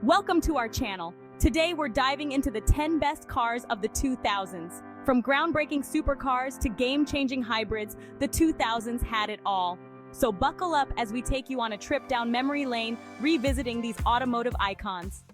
Welcome to our channel. Today we're diving into the 10 best cars of the 2000s. From groundbreaking supercars to game-changing hybrids, the 2000s had it all. So buckle up as we take you on a trip down memory lane, revisiting these automotive icons.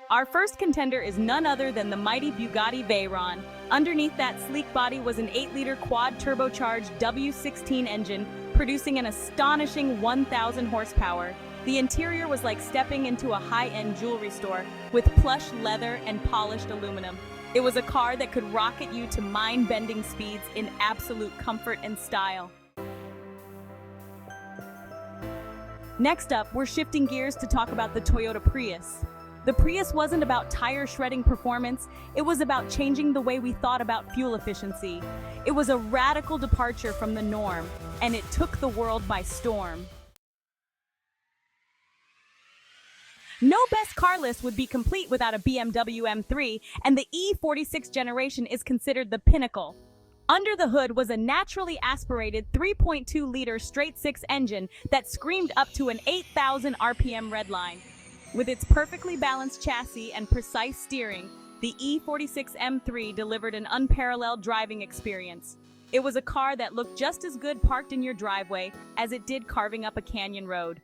Our first contender is none other than the mighty Bugatti Veyron. Underneath that sleek body was an 8-liter quad-turbocharged W16 engine, producing an astonishing 1,000 horsepower. The interior was like stepping into a high-end jewelry store, with plush leather and polished aluminum. It was a car that could rocket you to mind-bending speeds in absolute comfort and style. Next up, we're shifting gears to talk about the Toyota Prius. The Prius wasn't about tire-shredding performance, it was about changing the way we thought about fuel efficiency. It was a radical departure from the norm, and it took the world by storm. No best car list would be complete without a BMW M3, and the E46 generation is considered the pinnacle. Under the hood was a naturally aspirated 3.2-liter straight-six engine that screamed up to an 8,000 RPM redline. With its perfectly balanced chassis and precise steering, the E46 M3 delivered an unparalleled driving experience. It was a car that looked just as good parked in your driveway as it did carving up a canyon road.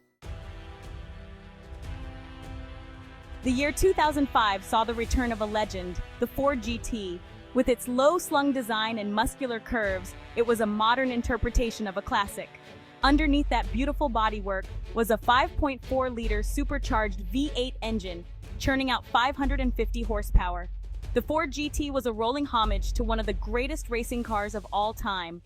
The year 2005 saw the return of a legend, the Ford GT. With its low-slung design and muscular curves, it was a modern interpretation of a classic. Underneath that beautiful bodywork was a 5.4-liter supercharged V8 engine, churning out 550 horsepower. The Ford GT was a rolling homage to one of the greatest racing cars of all time.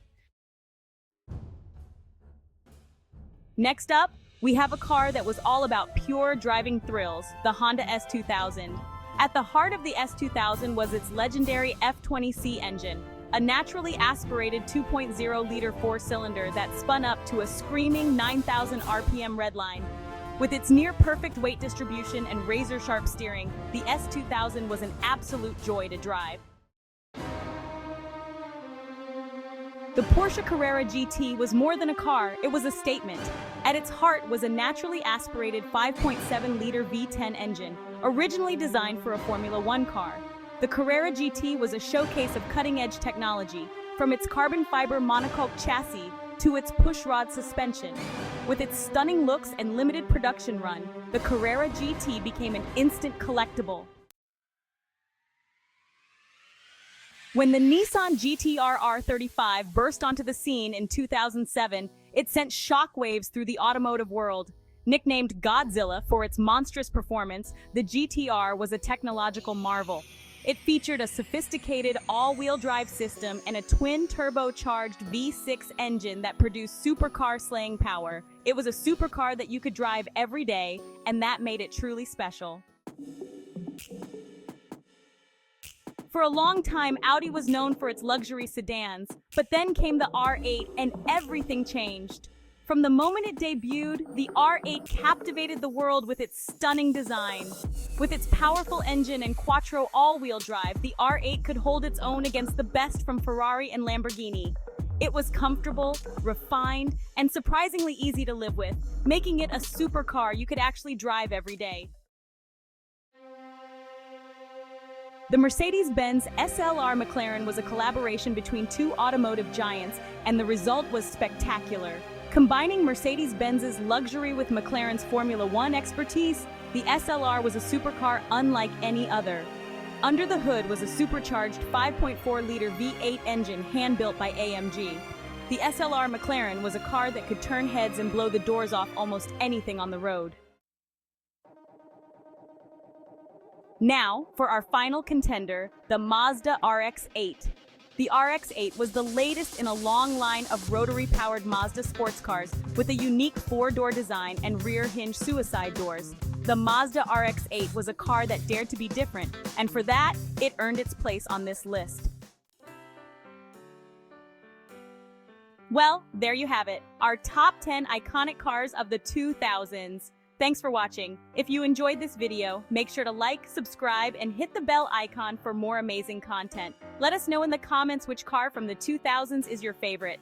Next up, we have a car that was all about pure driving thrills, the Honda S2000. At the heart of the S2000 was its legendary F20C engine, a naturally aspirated 2.0-liter four-cylinder that spun up to a screaming 9,000 RPM redline. With its near-perfect weight distribution and razor-sharp steering, the S2000 was an absolute joy to drive. The Porsche Carrera GT was more than a car, it was a statement. At its heart was a naturally aspirated 5.7-liter V10 engine, originally designed for a Formula One car. The Carrera GT was a showcase of cutting-edge technology, from its carbon fiber monocoque chassis to its pushrod suspension. With its stunning looks and limited production run, the Carrera GT became an instant collectible. When the Nissan GT-R R35 burst onto the scene in 2007, it sent shockwaves through the automotive world. Nicknamed Godzilla for its monstrous performance, the GT-R was a technological marvel. It featured a sophisticated all-wheel drive system and a twin-turbocharged V6 engine that produced supercar-slaying power. It was a supercar that you could drive every day, and that made it truly special. For a long time, Audi was known for its luxury sedans, but then came the R8 and everything changed. From the moment it debuted, the R8 captivated the world with its stunning design. With its powerful engine and quattro all-wheel drive, the R8 could hold its own against the best from Ferrari and Lamborghini. It was comfortable, refined, and surprisingly easy to live with, making it a supercar you could actually drive every day. The Mercedes-Benz SLR McLaren was a collaboration between two automotive giants, and the result was spectacular. Combining Mercedes-Benz's luxury with McLaren's Formula One expertise, the SLR was a supercar unlike any other. Under the hood was a supercharged 5.4-liter V8 engine hand-built by AMG. The SLR McLaren was a car that could turn heads and blow the doors off almost anything on the road. Now, for our final contender, the Mazda RX-8. The RX-8 was the latest in a long line of rotary-powered Mazda sports cars with a unique four-door design and rear-hinge suicide doors. The Mazda RX-8 was a car that dared to be different, and for that, it earned its place on this list. Well, there you have it, our top 10 iconic cars of the 2000s. Thanks for watching. If you enjoyed this video, make sure to like, subscribe, and hit the bell icon for more amazing content. Let us know in the comments which car from the 2000s is your favorite.